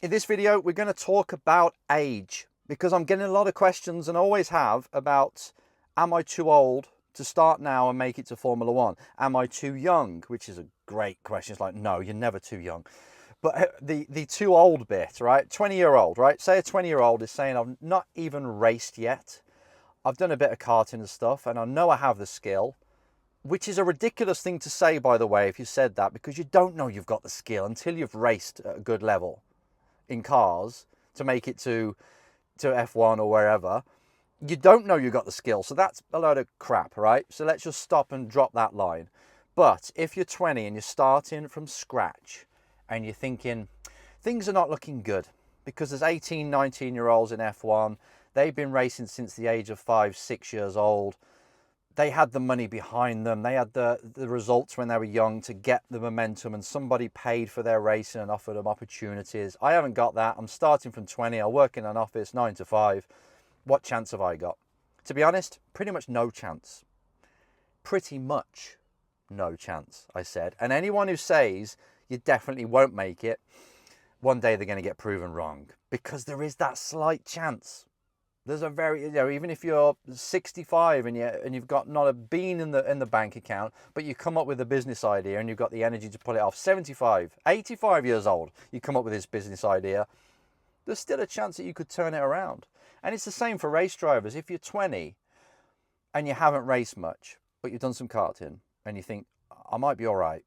In this video, we're going to talk about age because I'm getting a lot of questions and always have about, am I too old to start now and make it to Formula One? Am I too young? Which is a great question. It's like, no, you're never too young. But the too old bit, right? 20-year-old, right? Say a 20-year-old is saying, I've not even raced yet. I've done a bit of karting and stuff, and I know I have the skill, which is a ridiculous thing to say, by the way, if you said that, because you don't know you've got the skill until you've raced at a good level in cars to make it to F1 or wherever. You don't know you got the skill, so that's a load of crap, right? So let's just stop and drop that line. But if you're 20 and you're starting from scratch and you're thinking things are not looking good because there's 18, 19-year-olds in F1, they've been racing since the age of 5, 6 years old. They had the money behind them. They had the results when they were young to get the momentum, and somebody paid for their racing and offered them opportunities. I haven't got that. I'm starting from 20. I work in an office 9 to 5. What chance have I got? To be honest, pretty much no chance. Pretty much no chance, I said. And anyone who says you definitely won't make it, one day they're going to get proven wrong, because there is that slight chance. There's a very, even if you're 65 and you've got not a bean in the bank account, but you come up with a business idea and you've got the energy to pull it off. 75, 85 years old, you come up with this business idea. There's still a chance that you could turn it around. And it's the same for race drivers. If you're 20 and you haven't raced much, but you've done some karting and you think, I might be all right,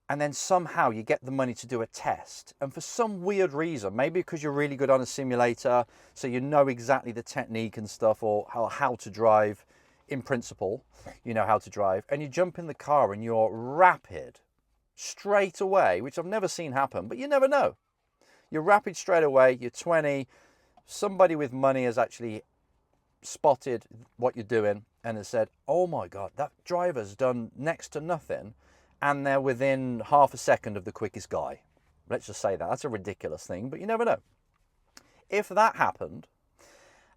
and then somehow you get the money to do a test, and for some weird reason, maybe because you're really good on a simulator, so you know exactly the technique and stuff, or how to drive in principle, you know how to drive, and you jump in the car and you're rapid straight away, which I've never seen happen, but you never know. You're rapid straight away, you're 20, somebody with money has actually spotted what you're doing and has said, oh my God, that driver's done next to nothing, and they're within half a second of the quickest guy. Let's just say that. That's a ridiculous thing, but you never know. If that happened,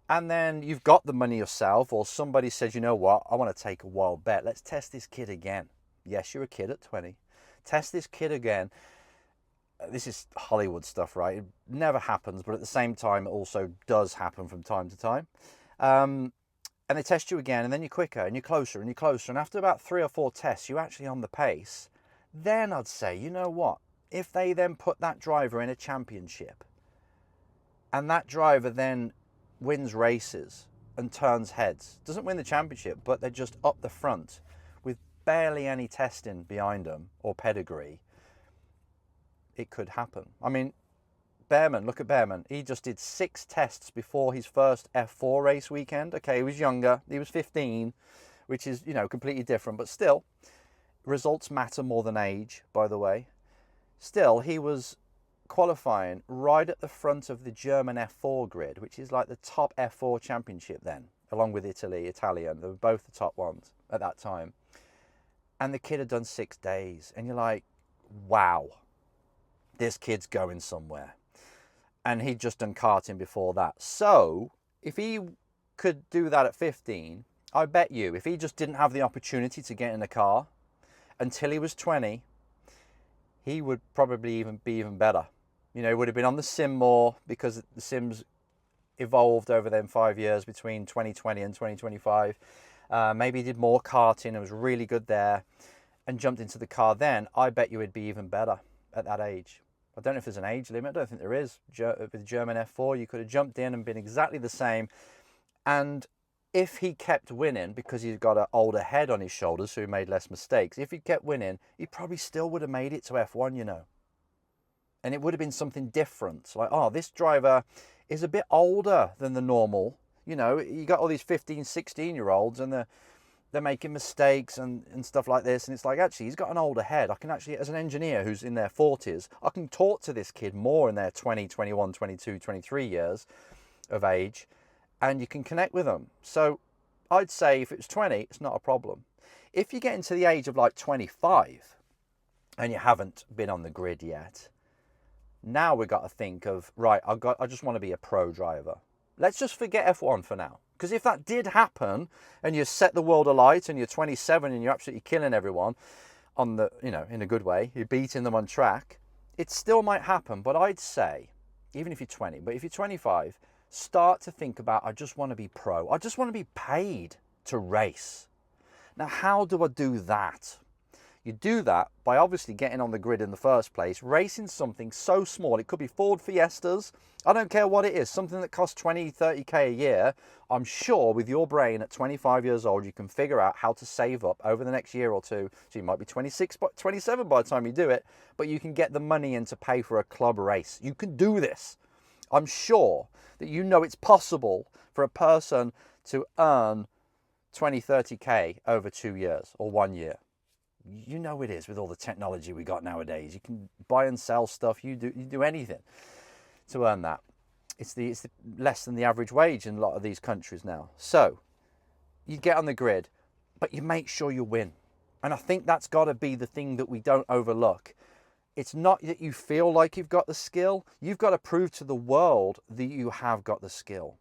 and then you've got the money yourself, or somebody says, you know what, I want to take a wild bet. Let's test this kid again. Yes, you're a kid at 20. Test this kid again. This is Hollywood stuff, right? It never happens, but at the same time, it also does happen from time to time. And they test you again, and then you're quicker, and you're closer, and you're closer. And after about 3 or 4 tests, you're actually on the pace. Then I'd say, you know what? If they then put that driver in a championship, and that driver then wins races and turns heads, doesn't win the championship, but they're just up the front with barely any testing behind them or pedigree, it could happen. I mean, Behrman, look at Behrman. He just did 6 tests before his first F4 race weekend. Okay, he was younger. He was 15, which is, completely different. But still, results matter more than age, by the way. Still, he was qualifying right at the front of the German F4 grid, which is like the top F4 championship then, along with Italian. They were both the top ones at that time. And the kid had done 6 days. And you're like, wow, this kid's going somewhere. And he'd just done karting before that. So if he could do that at 15, I bet you, if he just didn't have the opportunity to get in a car until he was 20, he would probably be even better. He would have been on the sim more, because the sims evolved over them 5 years between 2020 and 2025. Maybe he did more karting and was really good there and jumped into the car then. I bet you would be even better at that age. I don't know if there's an age limit. I don't think there is. With German F4, you could have jumped in and been exactly the same. And if he kept winning, because he's got an older head on his shoulders, so he made less mistakes, if he kept winning, he probably still would have made it to F1, And it would have been something different. Like, oh, this driver is a bit older than the normal. You got all these 15, 16-year-olds, and they're making mistakes and stuff like this, and it's like, actually, he's got an older head. I can actually, as an engineer who's in their 40s, I can talk to this kid more in their 20, 21, 22, 23 years of age, and you can connect with them. So I'd say if it's 20, it's not a problem. If you get into the age of like 25 and you haven't been on the grid yet, now we've got to think of, right, I just want to be a pro driver. Let's just forget F1 for now. Because if that did happen and you set the world alight and you're 27 and you're absolutely killing everyone on the, in a good way, you're beating them on track, it still might happen. But I'd say even if you're 20, but if you're 25, start to think about, I just want to be pro. I just want to be paid to race. Now, how do I do that? You do that by obviously getting on the grid in the first place, racing something so small. It could be Ford Fiestas. I don't care what it is, something that costs 20, 30K a year. I'm sure with your brain at 25 years old, you can figure out how to save up over the next year or two. So you might be 26, 27 by the time you do it, but you can get the money in to pay for a club race. You can do this. I'm sure that you know it's possible for a person to earn 20, 30K over 2 years or 1 year. You know it is with all the technology we got nowadays. You can buy and sell stuff. You do anything to earn that. It's less than the average wage in a lot of these countries now. So you get on the grid, but you make sure you win. And I think that's got to be the thing that we don't overlook. It's not that you feel like you've got the skill. You've got to prove to the world that you have got the skill.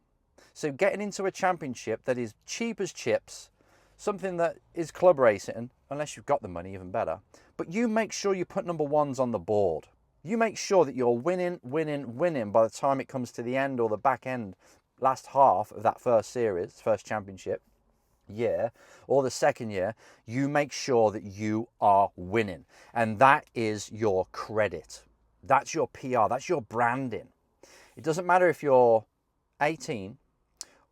So getting into a championship that is cheap as chips, something that is club racing, unless you've got the money, even better. But you make sure you put number ones on the board. You make sure that you're winning, winning, winning by the time it comes to the end or the back end, last half of that first series, first championship year, or the second year. You make sure that you are winning. And that is your credit. That's your PR. That's your branding. It doesn't matter if you're 18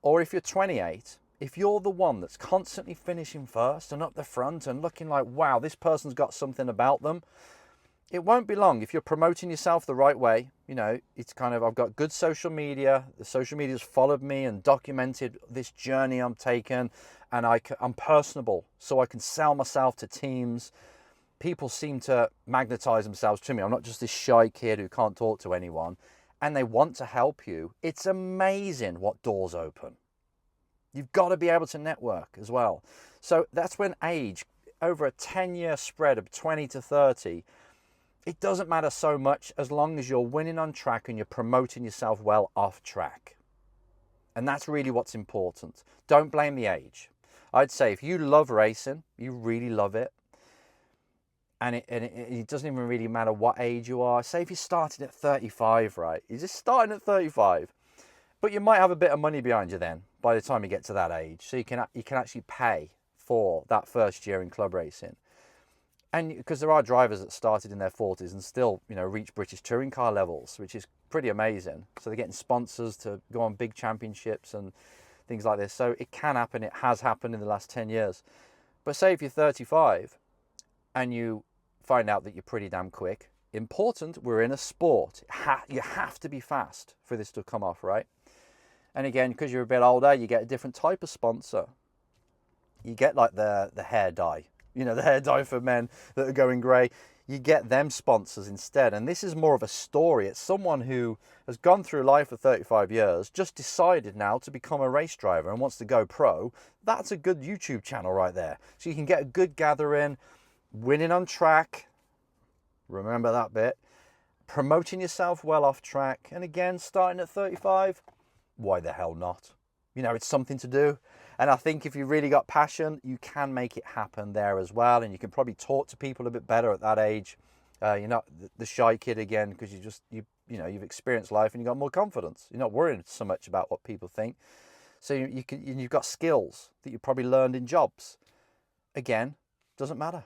or if you're 28. If you're the one that's constantly finishing first and up the front and looking like, wow, this person's got something about them, it won't be long. If you're promoting yourself the right way, you know, it's kind of, I've got good social media. The social media's followed me and documented this journey I'm taking, and I'm personable, so I can sell myself to teams. People seem to magnetize themselves to me. I'm not just this shy kid who can't talk to anyone, and they want to help you. It's amazing what doors open. You've got to be able to network as well. So that's when age, over a 10-year spread of 20 to 30, it doesn't matter so much as long as you're winning on track and you're promoting yourself well off track. And that's really what's important. Don't blame the age. I'd say if you love racing, you really love it, and it doesn't even really matter what age you are. Say if you started at 35, right? You're just starting at 35. But you might have a bit of money behind you then by the time you get to that age. So you can actually pay for that first year in club racing. And because there are drivers that started in their 40s and still, you know, reach British touring car levels, which is pretty amazing. So they're getting sponsors to go on big championships and things like this. So it can happen. It has happened in the last 10 years. But say if you're 35 and you find out that you're pretty damn quick, important, we're in a sport. You have to be fast for this to come off, right? And again, because you're a bit older, you get a different type of sponsor. You get like the hair dye, you know, the hair dye for men that are going grey. You get them sponsors instead. And this is more of a story. It's someone who has gone through life for 35 years, just decided now to become a race driver and wants to go pro. That's a good YouTube channel right there. So you can get a good gathering, winning on track. Remember that bit. Promoting yourself well off track. And again, starting at 35. Why the hell not? You know, it's something to do. And I think if you really got passion, you can make it happen there as well. And you can probably talk to people a bit better at that age. You're not the shy kid again, because you've experienced life and you've got more confidence. You're not worrying so much about what people think. So you've got skills that you probably learned in jobs. Again, doesn't matter.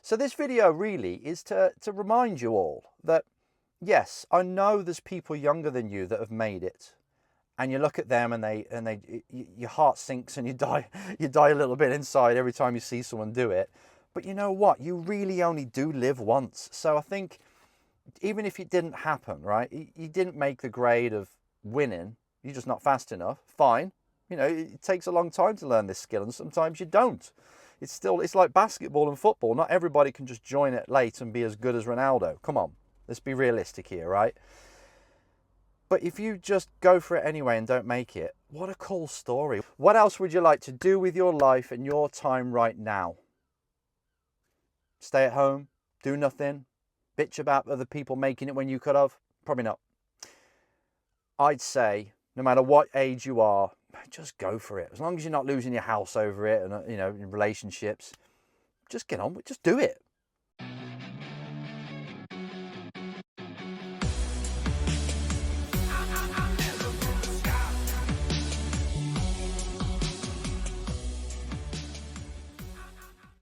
So this video really is to remind you all that, yes, I know there's people younger than you that have made it. And you look at them and your heart sinks and you die a little bit inside every time you see someone do it. But you know what? You really only do live once. So I think even if it didn't happen, right? You didn't make the grade of winning. You're just not fast enough. Fine. You know, it takes a long time to learn this skill, and sometimes you don't. It's like basketball and football. Not everybody can just join it late and be as good as Ronaldo. Come on. Let's be realistic here, right? But if you just go for it anyway and don't make it, what a cool story. What else would you like to do with your life and your time right now? Stay at home, do nothing, bitch about other people making it when you could have? Probably not. I'd say, no matter what age you are, just go for it. As long as you're not losing your house over it and, you know, in relationships, just get on with it. Just do it.